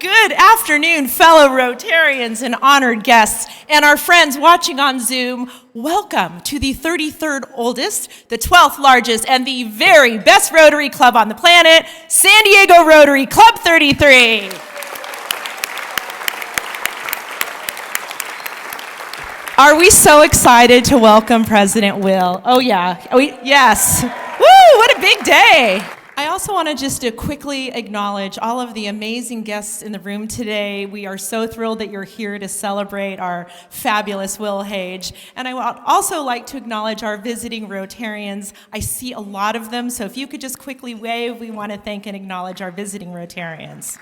Good afternoon, fellow Rotarians and honored guests, and our friends watching on Zoom. Welcome to the 33rd oldest, the 12th largest, and the very best Rotary Club on the planet, San Diego Rotary Club 33. Are we so excited to welcome President Will? Oh yeah, yes. Woo, what a big day. I also want to just quickly acknowledge all of the amazing guests in the room today. We are so thrilled that you're here to celebrate our fabulous Will Hage. And I would also like to acknowledge our visiting Rotarians. I see a lot of them, so if you could just quickly wave, we want to thank and acknowledge our visiting Rotarians.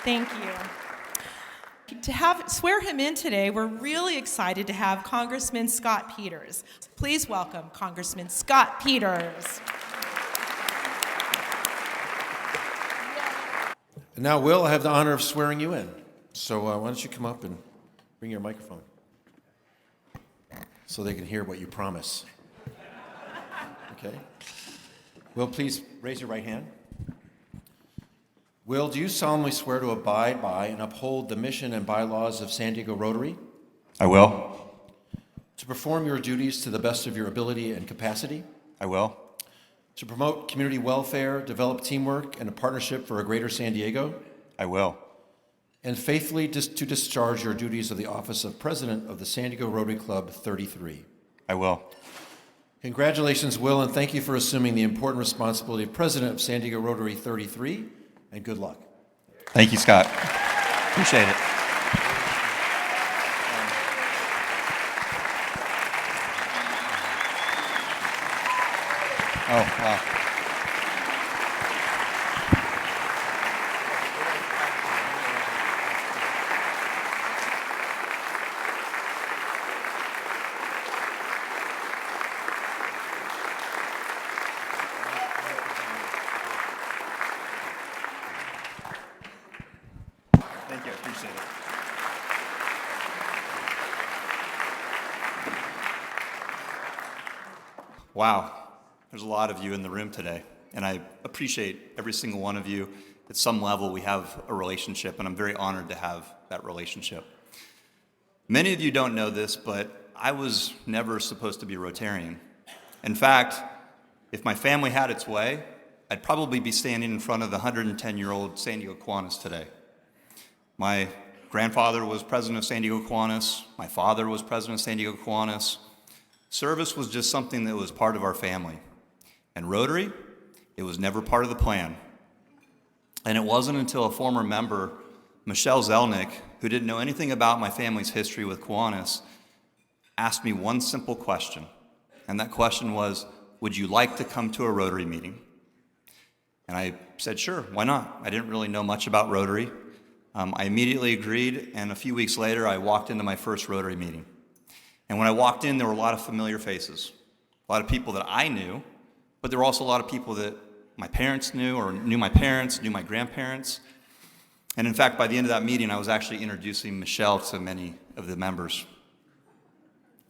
Thank you. To swear him in today, we're really excited to have Congressman Scott Peters. Please welcome Congressman Scott Peters. And now, Will, I have the honor of swearing you in. So why don't you come up and bring your microphone so they can hear what you promise. Okay? Will, please raise your right hand. Will, do you solemnly swear to abide by and uphold the mission and bylaws of San Diego Rotary? I will. To perform your duties to the best of your ability and capacity? I will. To promote community welfare, develop teamwork, and a partnership for a greater San Diego? I will. And faithfully to discharge your duties of the office of President of the San Diego Rotary Club 33? I will. Congratulations, Will, and thank you for assuming the important responsibility of President of San Diego Rotary 33, and good luck. Thank you, Scott. Appreciate it. Oh, wow. Thank you, I appreciate it. Wow, there's a lot of you in the room today, and I appreciate every single one of you. At some level, we have a relationship, and I'm very honored to have that relationship. Many of you don't know this, but I was never supposed to be a Rotarian. In fact, if my family had its way, I'd probably be standing in front of the 110-year-old San Diego Kiwanis today. My grandfather was president of San Diego Kiwanis. My father was president of San Diego Kiwanis. Service was just something that was part of our family. And Rotary, it was never part of the plan. And it wasn't until a former member, Michelle Zelnick, who didn't know anything about my family's history with Kiwanis, asked me one simple question. And that question was, would you like to come to a Rotary meeting? And I said, sure, why not? I didn't really know much about Rotary. I immediately agreed, and a few weeks later, I walked into my first Rotary meeting. And when I walked in, there were a lot of familiar faces, a lot of people that I knew, but there were also a lot of people that my parents knew, or knew my parents, knew my grandparents. And in fact, by the end of that meeting, I was actually introducing Michelle to many of the members.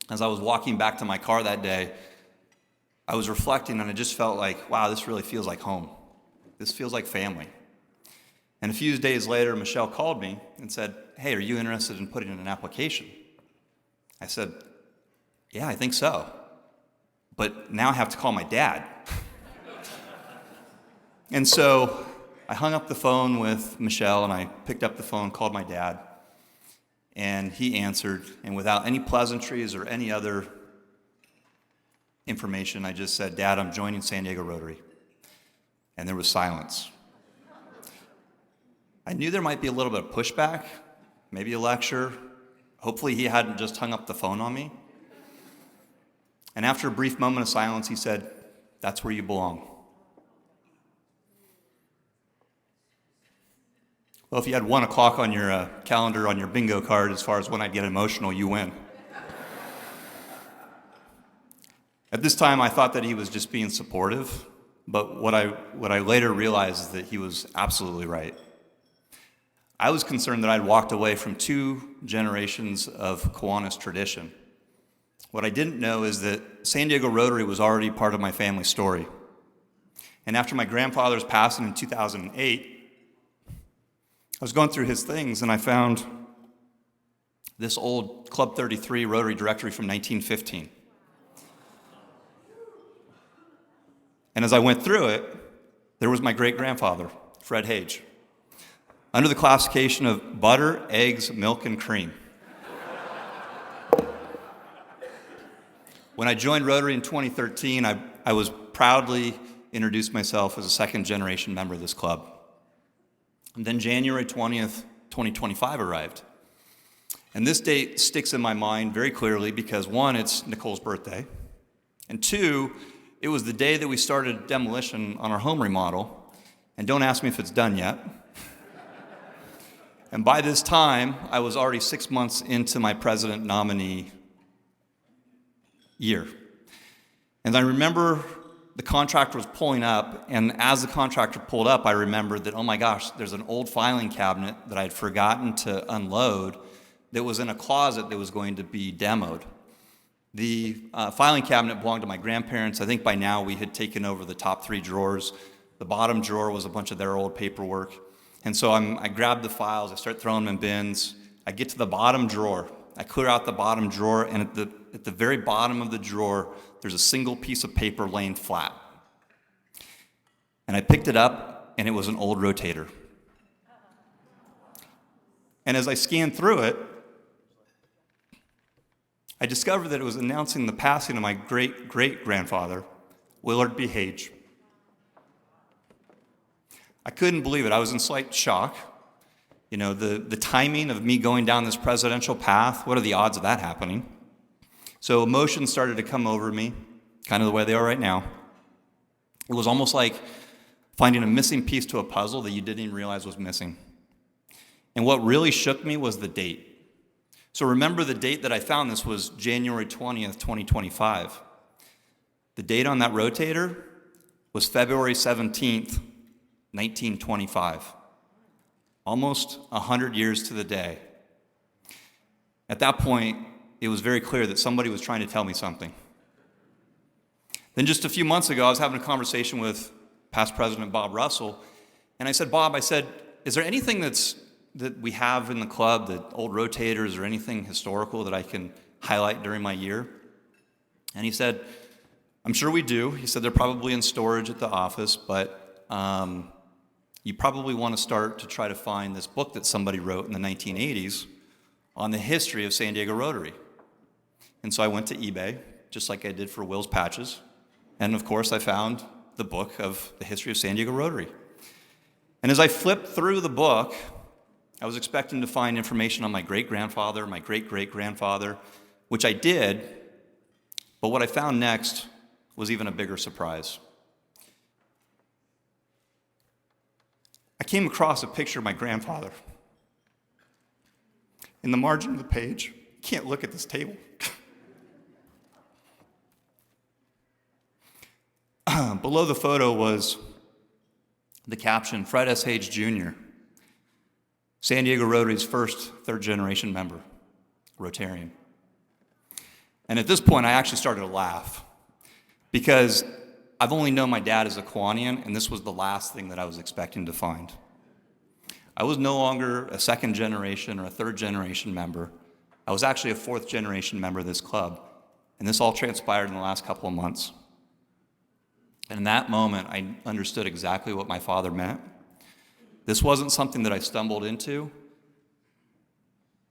As I was walking back to my car that day, I was reflecting, and I just felt like, wow, this really feels like home. This feels like family. And a few days later, Michelle called me and said, hey, are you interested in putting in an application? I said, yeah, I think so. But now I have to call my dad. And so I hung up the phone with Michelle, and I picked up the phone, called my dad, and he answered. And without any pleasantries or any other information, I just said, Dad, I'm joining San Diego Rotary. And there was silence. I knew there might be a little bit of pushback, maybe a lecture. Hopefully he hadn't just hung up the phone on me. And after a brief moment of silence, he said, that's where you belong. Well, if you had 1 o'clock on your calendar on your bingo card as far as when I'd get emotional, you win. At this time, I thought that he was just being supportive, but what I later realized is that he was absolutely right. I was concerned that I'd walked away from 2 generations of Kiwanis tradition. What I didn't know is that San Diego Rotary was already part of my family story. And after my grandfather's passing in 2008, I was going through his things and I found this old Club 33 Rotary directory from 1915. And as I went through it, there was my great-grandfather, Fred Hage, under the classification of butter, eggs, milk, and cream. When I joined Rotary in 2013, I was proudly introduced myself as a second-generation member of this club. And then January 20th, 2025 arrived. And this date sticks in my mind very clearly because, one, it's Nicole's birthday, and two, it was the day that we started demolition on our home remodel, and don't ask me if it's done yet. And by this time, I was already 6 months into my president nominee year. And I remember the contractor was pulling up, and as the contractor pulled up, I remembered that, oh my gosh, there's an old filing cabinet that I had forgotten to unload that was in a closet that was going to be demoed. The filing cabinet belonged to my grandparents. I think by now we had taken over the top 3 drawers. The bottom drawer was a bunch of their old paperwork. And so I grabbed the files, I start throwing them in bins. I get to the bottom drawer. I clear out the bottom drawer, and at the very bottom of the drawer, there's a single piece of paper laying flat. And I picked it up, and it was an old rotator. And as I scanned through it, I discovered that it was announcing the passing of my great-great-grandfather, Willard B. Hage. I couldn't believe it. I was in slight shock. You know, the timing of me going down this presidential path, what are the odds of that happening? So emotions started to come over me, kind of the way they are right now. It was almost like finding a missing piece to a puzzle that you didn't even realize was missing. And what really shook me was the date. So remember, the date that I found this was January 20th, 2025. The date on that rotator was February 17th, 1925. Almost 100 years to the day. At that point, it was very clear that somebody was trying to tell me something. Then just a few months ago, I was having a conversation with past President Bob Russell, and I said, Bob, is there anything that we have in the club, that old rotators or anything historical that I can highlight during my year? And he said, I'm sure we do. He said they're probably in storage at the office, but you probably want to start to try to find this book that somebody wrote in the 1980s on the history of San Diego Rotary. And so I went to eBay, just like I did for Will's patches, and of course I found the book of the history of San Diego Rotary. And as I flipped through the book, I was expecting to find information on my great-grandfather, my great-great-grandfather, which I did, but what I found next was even a bigger surprise. I came across a picture of my grandfather. In the margin of the page, you can't look at this table. Below the photo was the caption, Fred S. Hage Jr., San Diego Rotary's first third-generation member, Rotarian. And at this point, I actually started to laugh because I've only known my dad as a Kiwanian, and this was the last thing that I was expecting to find. I was no longer a second-generation or a third-generation member. I was actually a fourth-generation member of this club, and this all transpired in the last couple of months. And in that moment, I understood exactly what my father meant. This wasn't something that I stumbled into.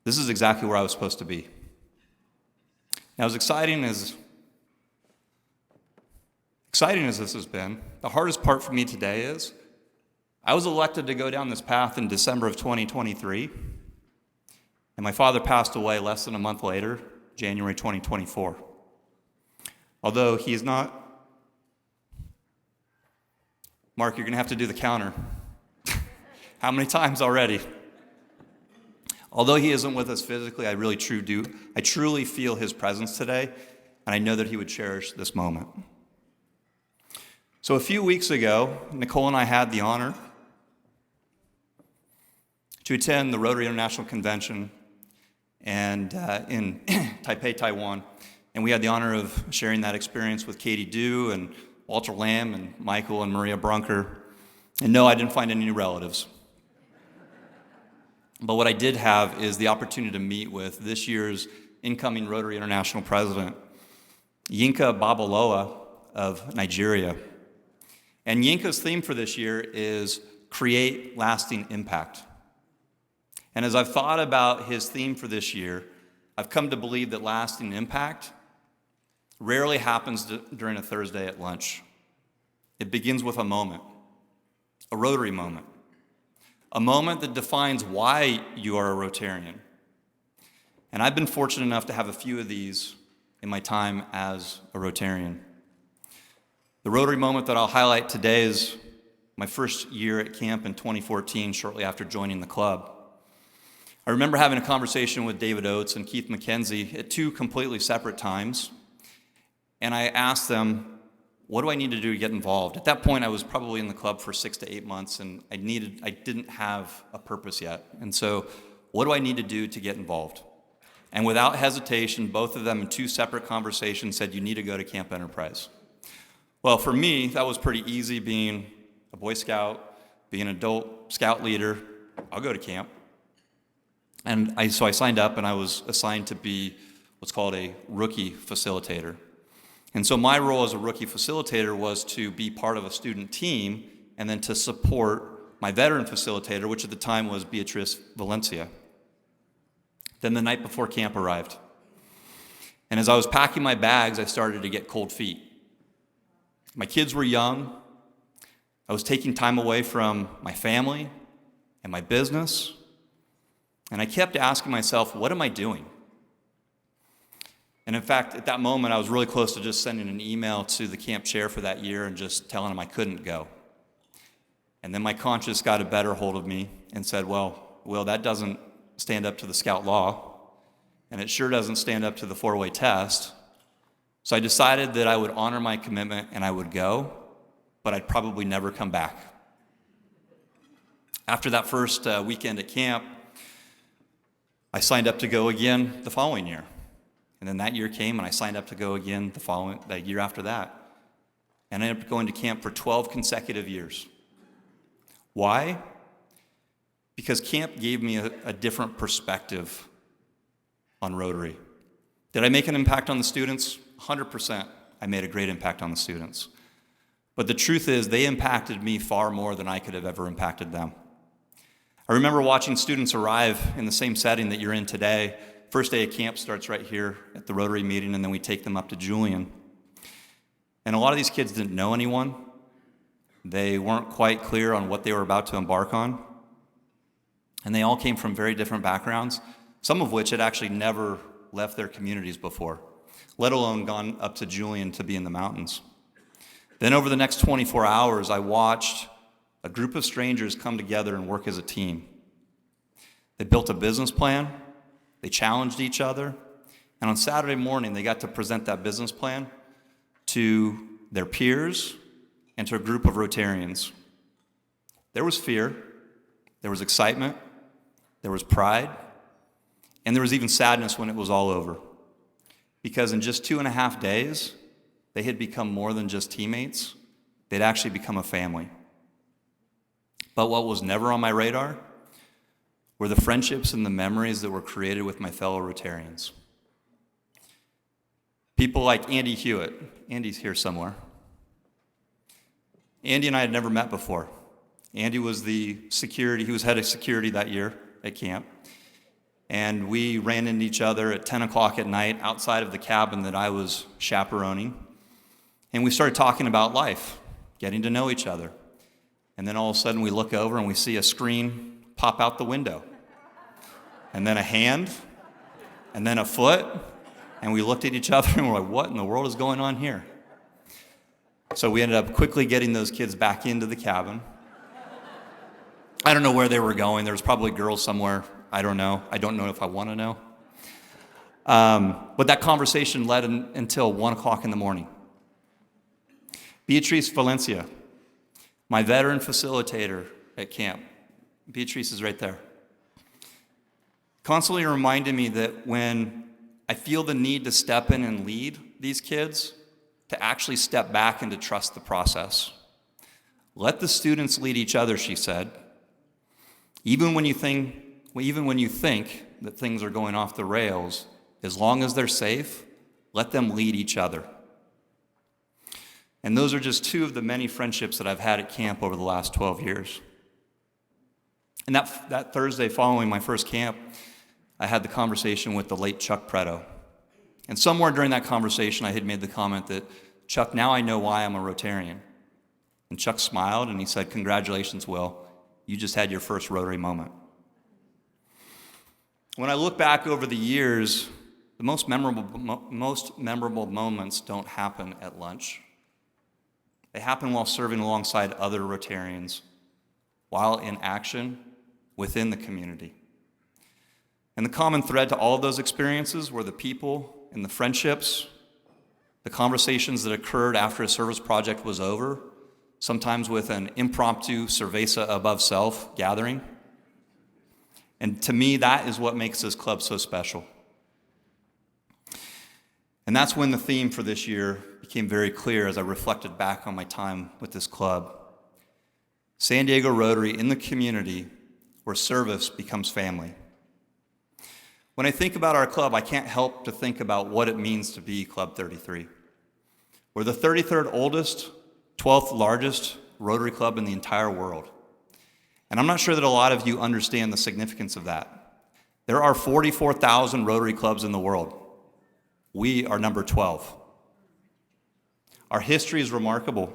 This is exactly where I was supposed to be. Now, as exciting as this has been, the hardest part for me today is I was elected to go down this path in December of 2023, and my father passed away less than a month later, January 2024. Although he is not, Mark, you're going to have to do the counter. How many times already? Although he isn't with us physically, I truly feel his presence today, and I know that he would cherish this moment. So a few weeks ago, Nicole and I had the honor to attend the Rotary International Convention and in Taipei, Taiwan, and we had the honor of sharing that experience with Katie Du and Walter Lamb and Michael and Maria Brunker. And no, I didn't find any new relatives. But what I did have is the opportunity to meet with this year's incoming Rotary International President, Yinka Babalola of Nigeria. And Yinka's theme for this year is create lasting impact. And as I've thought about his theme for this year, I've come to believe that lasting impact rarely happens during a Thursday at lunch. It begins with a moment, a Rotary moment, a moment that defines why you are a Rotarian. And I've been fortunate enough to have a few of these in my time as a Rotarian. The Rotary moment that I'll highlight today is my first year at camp in 2014, shortly after joining the club. I remember having a conversation with David Oates and Keith McKenzie at two completely separate times, and I asked them, what do I need to do to get involved? At that point, I was probably in the club for 6 to 8 months, and I didn't have a purpose yet. And so, what do I need to do to get involved? And without hesitation, both of them in two separate conversations said, you need to go to Camp Enterprise. Well, for me, that was pretty easy, being a Boy Scout, being an adult scout leader. I'll go to camp. And so I signed up, and I was assigned to be what's called a rookie facilitator. And so my role as a rookie facilitator was to be part of a student team and then to support my veteran facilitator, which at the time was Beatrice Valencia. Then the night before camp arrived. And as I was packing my bags, I started to get cold feet. My kids were young. I was taking time away from my family and my business. And I kept asking myself, what am I doing? And in fact, at that moment, I was really close to just sending an email to the camp chair for that year and just telling him I couldn't go. And then my conscience got a better hold of me and said, well, Will, that doesn't stand up to the Scout law, and it sure doesn't stand up to the four-way test. So I decided that I would honor my commitment and I would go, but I'd probably never come back. After that first weekend at camp, I signed up to go again the following year. And then that year came, and I signed up to go again the year after that. And I ended up going to camp for 12 consecutive years. Why? Because camp gave me a different perspective on Rotary. Did I make an impact on the students? 100%. I made a great impact on the students. But the truth is, they impacted me far more than I could have ever impacted them. I remember watching students arrive in the same setting that you're in today. First day of camp starts right here at the Rotary meeting, and then we take them up to Julian. And a lot of these kids didn't know anyone. They weren't quite clear on what they were about to embark on. And they all came from very different backgrounds, some of which had actually never left their communities before, let alone gone up to Julian to be in the mountains. Then over the next 24 hours, I watched a group of strangers come together and work as a team. They built a business plan. They challenged each other. And on Saturday morning, they got to present that business plan to their peers and to a group of Rotarians. There was fear. There was excitement. There was pride. And there was even sadness when it was all over. Because in just 2.5 days, they had become more than just teammates. They'd actually become a family. But what was never on my radar were the friendships and the memories that were created with my fellow Rotarians. People like Andy Hewitt. Andy's here somewhere. Andy and I had never met before. Andy was he was head of security that year at camp. And we ran into each other at 10 o'clock at night outside of the cabin that I was chaperoning. And we started talking about life, getting to know each other. And then all of a sudden we look over and we see a screen pop out the window. And then a hand, and then a foot. And we looked at each other and we're like, what in the world is going on here? So we ended up quickly getting those kids back into the cabin. I don't know where they were going. There was probably girls somewhere. I don't know. I don't know if I want to know. But that conversation led until 1 o'clock in the morning. Beatrice Valencia, my veteran facilitator at camp. Beatrice is right there. Constantly reminded me that when I feel the need to step in and lead these kids, to actually step back and to trust the process. Let the students lead each other, she said. Even when you think that things are going off the rails, as long as they're safe, let them lead each other. And those are just two of the many friendships that I've had at camp over the last 12 years. And that Thursday following my first camp, I had the conversation with the late Chuck Preto. And somewhere during that conversation, I had made the comment that, Chuck, now I know why I'm a Rotarian. And Chuck smiled and he said, congratulations, Will. You just had your first Rotary moment. When I look back over the years, the most memorable moments don't happen at lunch. They happen while serving alongside other Rotarians, while in action within the community. And the common thread to all of those experiences were the people and the friendships, the conversations that occurred after a service project was over, sometimes with an impromptu cerveza above self gathering. And to me, that is what makes this club so special. And that's when the theme for this year became very clear as I reflected back on my time with this club. San Diego Rotary in the community where service becomes family. When I think about our club, I can't help to think about what it means to be Club 33. We're the 33rd oldest, 12th largest Rotary Club in the entire world. And I'm not sure that a lot of you understand the significance of that. There are 44,000 Rotary Clubs in the world. We are number 12. Our history is remarkable,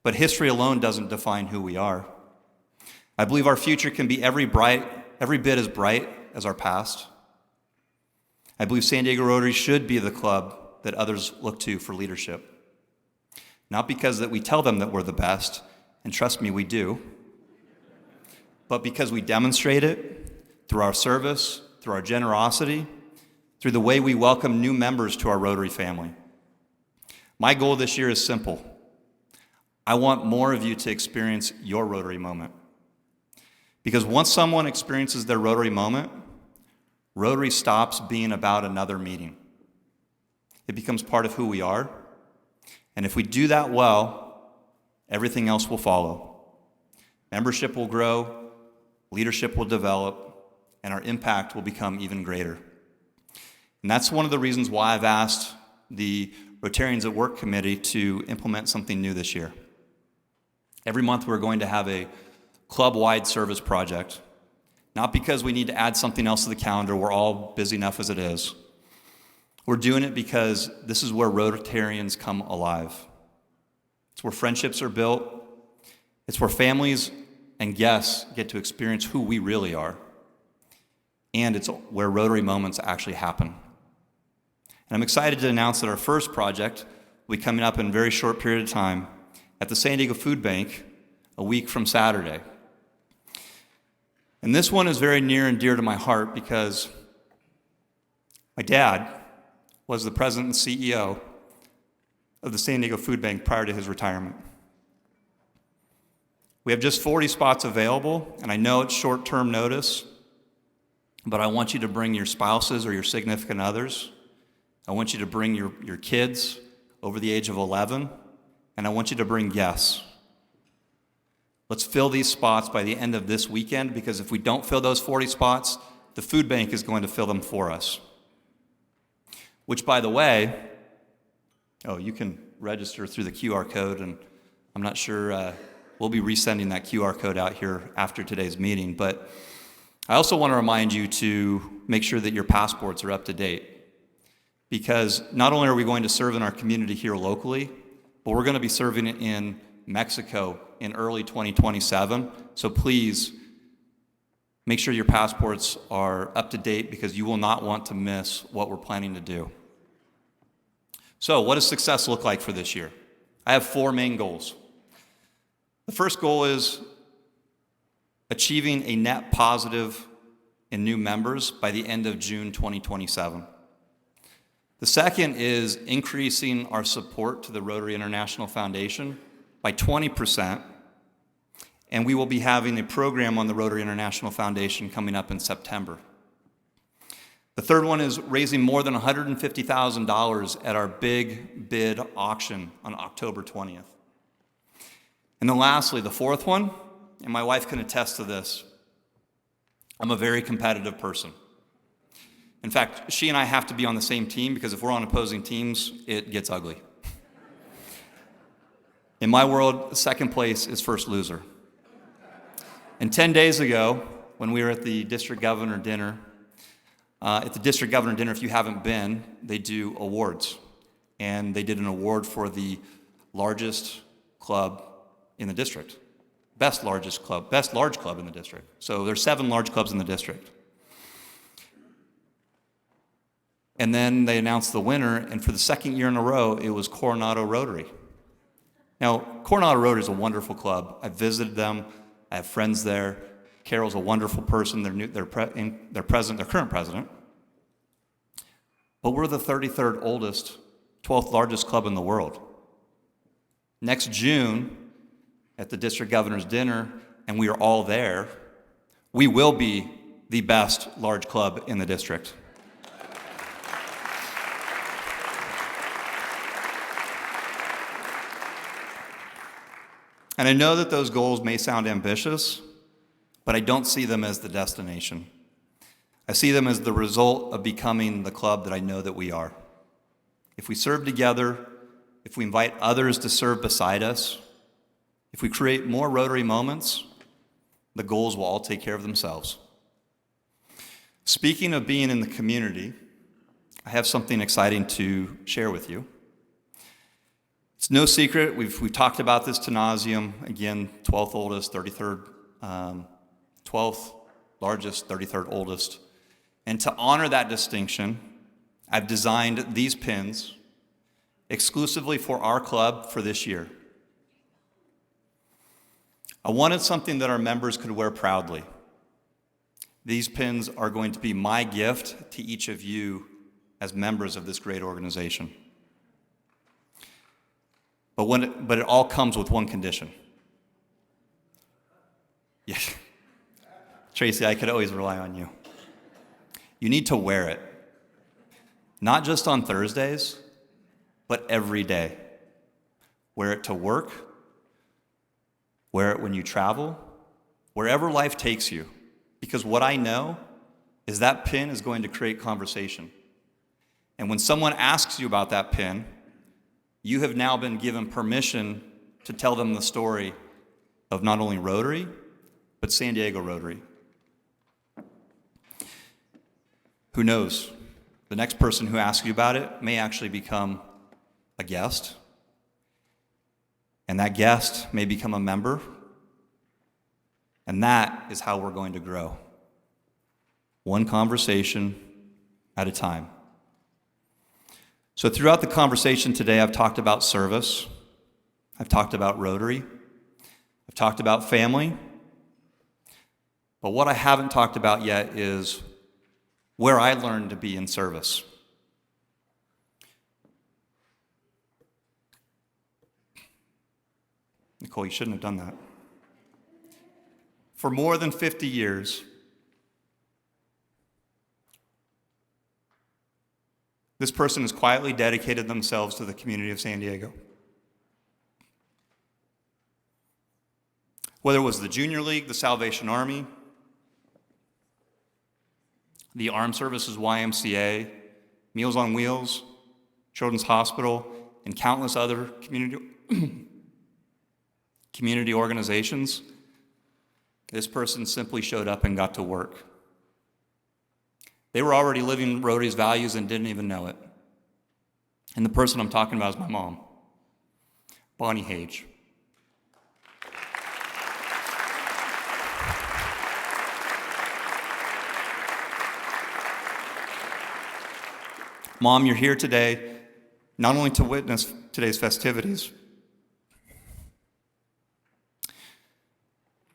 but history alone doesn't define who we are. I believe our future can be every bit as bright as our past. I believe San Diego Rotary should be the club that others look to for leadership. Not because that we tell them that we're the best, and trust me, we do, but because we demonstrate it through our service, through our generosity, through the way we welcome new members to our Rotary family. My goal this year is simple. I want more of you to experience your Rotary moment. Because once someone experiences their Rotary moment, Rotary stops being about another meeting. It becomes part of who we are. And if we do that well, everything else will follow. Membership will grow, leadership will develop, and our impact will become even greater. And that's one of the reasons why I've asked the Rotarians at Work Committee to implement something new this year. Every month we're going to have a club-wide service project, not because we need to add something else to the calendar, we're all busy enough as it is. We're doing it because this is where Rotarians come alive. It's where friendships are built. It's where families and guests get to experience who we really are. And it's where Rotary moments actually happen. And I'm excited to announce that our first project will be coming up in a very short period of time at the San Diego Food Bank a week from Saturday. And this one is very near and dear to my heart because my dad was the president and CEO of the San Diego Food Bank prior to his retirement. We have just 40 spots available, and I know it's short-term notice, but I want you to bring your spouses or your significant others. I want you to bring your kids over the age of 11, and I want you to bring guests. Let's fill these spots by the end of this weekend, because if we don't fill those 40 spots, the food bank is going to fill them for us. Which, by the way, you can register through the QR code, and I'm not sure, we'll be resending that QR code out here after today's meeting, but I also want to remind you to make sure that your passports are up to date, because not only are we going to serve in our community here locally, but we're going to be serving in Mexico in early 2027. So please make sure your passports are up to date, because you will not want to miss what we're planning to do. So what does success look like for this year? I have 4 main goals. The first goal is achieving a net positive in new members by the end of June 2027. The second is increasing our support to the Rotary International Foundation by 20%, and we will be having a program on the Rotary International Foundation coming up in September. The The third one is raising more than $150,000 at our big bid auction on October 20th. And then lastly, the fourth one, and my wife can attest to this, I'm a very competitive person. In fact, she and I have to be on the same team because if we're on opposing teams, it gets ugly. In my world, second place is first loser. And 10 days ago, when we were at the district governor dinner, if you haven't been, they do awards. And they did an award for the largest club in the district. Best large club in the district. So there's 7 large clubs in the district. And then they announced the winner, and for the second year in a row, it was Coronado Rotary. Now, Coronado Rotary is a wonderful club. I've visited them. I have friends there. Carol's a wonderful person. Their current president. But we're the 33rd oldest, 12th largest club in the world. Next June, at the district governor's dinner, and we are all there, we will be the best large club in the district. And I know that those goals may sound ambitious, but I don't see them as the destination. I see them as the result of becoming the club that I know that we are. If we serve together, if we invite others to serve beside us, if we create more Rotary moments, the goals will all take care of themselves. Speaking of being in the community, I have something exciting to share with you. It's no secret, we've talked about this to nauseam. Again, 12th oldest, 33rd, 12th largest, 33rd oldest. And to honor that distinction, I've designed these pins exclusively for our club for this year. I wanted something that our members could wear proudly. These pins are going to be my gift to each of you as members of this great organization. But it all comes with one condition. Yeah. Tracy, I could always rely on you. You need to wear it. Not just on Thursdays, but every day. Wear it to work. Wear it when you travel. Wherever life takes you. Because what I know is that pin is going to create conversation. And when someone asks you about that pin, you have now been given permission to tell them the story of not only Rotary, but San Diego Rotary. Who knows? The next person who asks you about it may actually become a guest, and that guest may become a member, and that is how we're going to grow. One conversation at a time. So throughout the conversation today, I've talked about service. I've talked about Rotary. I've talked about family. But what I haven't talked about yet is where I learned to be in service. Nicole, you shouldn't have done that. For more than 50 years, this person has quietly dedicated themselves to the community of San Diego. Whether it was the Junior League, the Salvation Army, the Armed Services YMCA, Meals on Wheels, Children's Hospital, and countless other community organizations, this person simply showed up and got to work. They were already living Rotary's values and didn't even know it. And the person I'm talking about is my mom, Bonnie Hage. Mom, you're here today not only to witness today's festivities,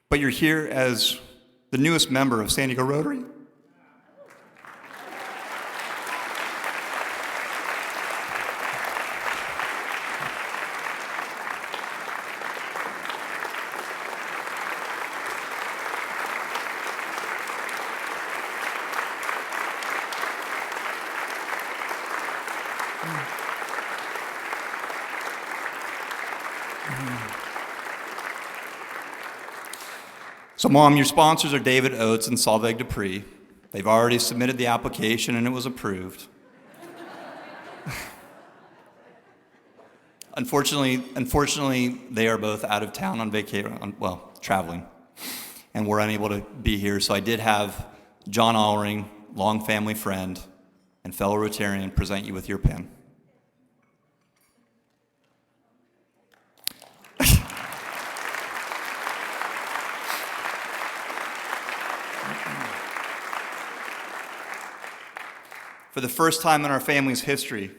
but you're here as the newest member of San Diego Rotary. So, Mom, your sponsors are David Oates and Solveig Dupree. They've already submitted the application and it was approved. Unfortunately, they are both out of town on vacation, traveling, and were unable to be here. So I did have John Allring, long family friend and fellow Rotarian, present you with your pin. For the first time in our family's history,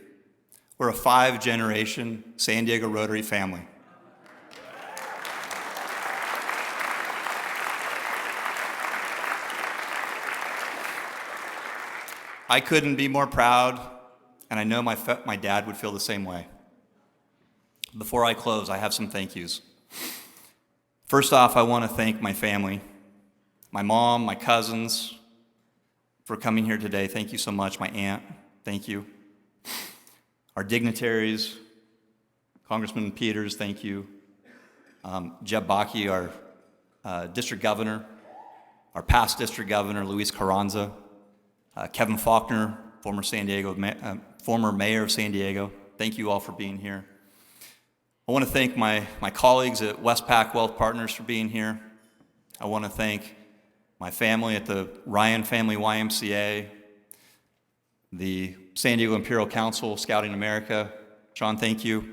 we're a 5-generation San Diego Rotary family. I couldn't be more proud, and I know my dad would feel the same way. Before I close, I have some thank yous. First off, I want to thank my family, my mom, my cousins, for coming here today. Thank you so much. My aunt, thank you. Our dignitaries, Congressman Peters, thank you. Jeb Bakke, our district governor, our past district governor, Luis Carranza, Kevin Faulkner, former mayor of San Diego. Thank you all for being here. I want to thank my colleagues at Westpac Wealth Partners for being here. I want to thank my family at the Ryan Family YMCA, the San Diego Imperial Council, Scouting America. Sean, thank you.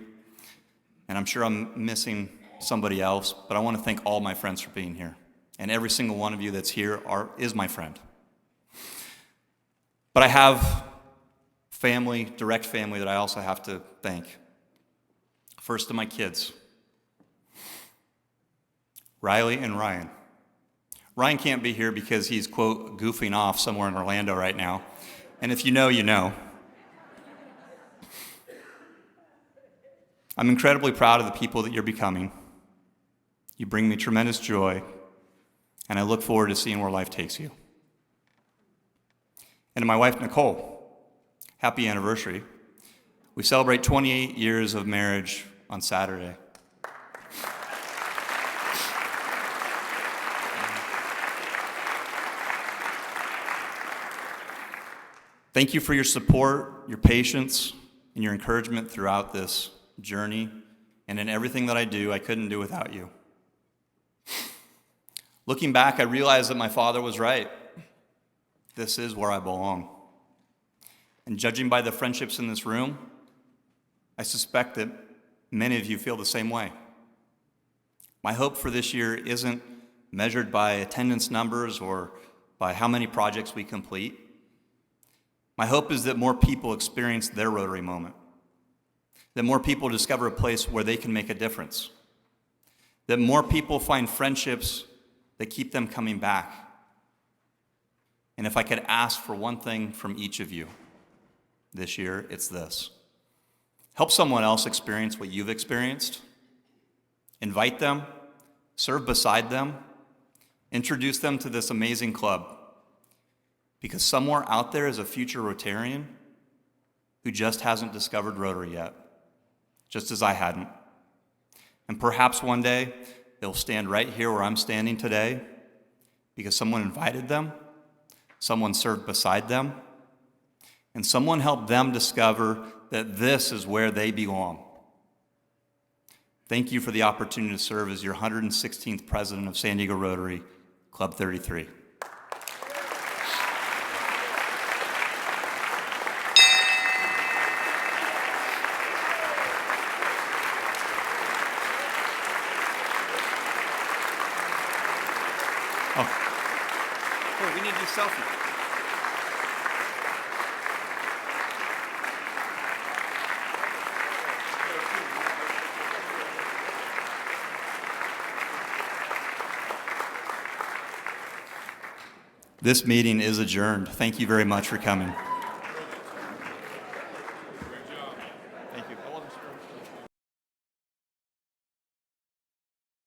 And I'm sure I'm missing somebody else, but I want to thank all my friends for being here. And every single one of you that's here is my friend. But I have family, direct family, that I also have to thank. First to my kids, Riley and Ryan. Ryan can't be here because he's, quote, goofing off somewhere in Orlando right now. And if you know, you know. I'm incredibly proud of the people that you're becoming. You bring me tremendous joy, and I look forward to seeing where life takes you. And to my wife, Nicole, happy anniversary. We celebrate 28 years of marriage on Saturday. Thank you for your support, your patience, and your encouragement throughout this journey. And in everything that I do, I couldn't do without you. Looking back, I realized that my father was right. This is where I belong. And judging by the friendships in this room, I suspect that many of you feel the same way. My hope for this year isn't measured by attendance numbers or by how many projects we complete. My hope is that more people experience their Rotary moment, that more people discover a place where they can make a difference, that more people find friendships that keep them coming back. And if I could ask for one thing from each of you this year, it's this. Help someone else experience what you've experienced. Invite them, serve beside them, introduce them to this amazing club. Because somewhere out there is a future Rotarian who just hasn't discovered Rotary yet, just as I hadn't. And perhaps one day they'll stand right here where I'm standing today because someone invited them, someone served beside them, and someone helped them discover that this is where they belong. Thank you for the opportunity to serve as your 116th president of San Diego Rotary Club 33. We need to do a selfie. This meeting is adjourned. Thank you very much for coming.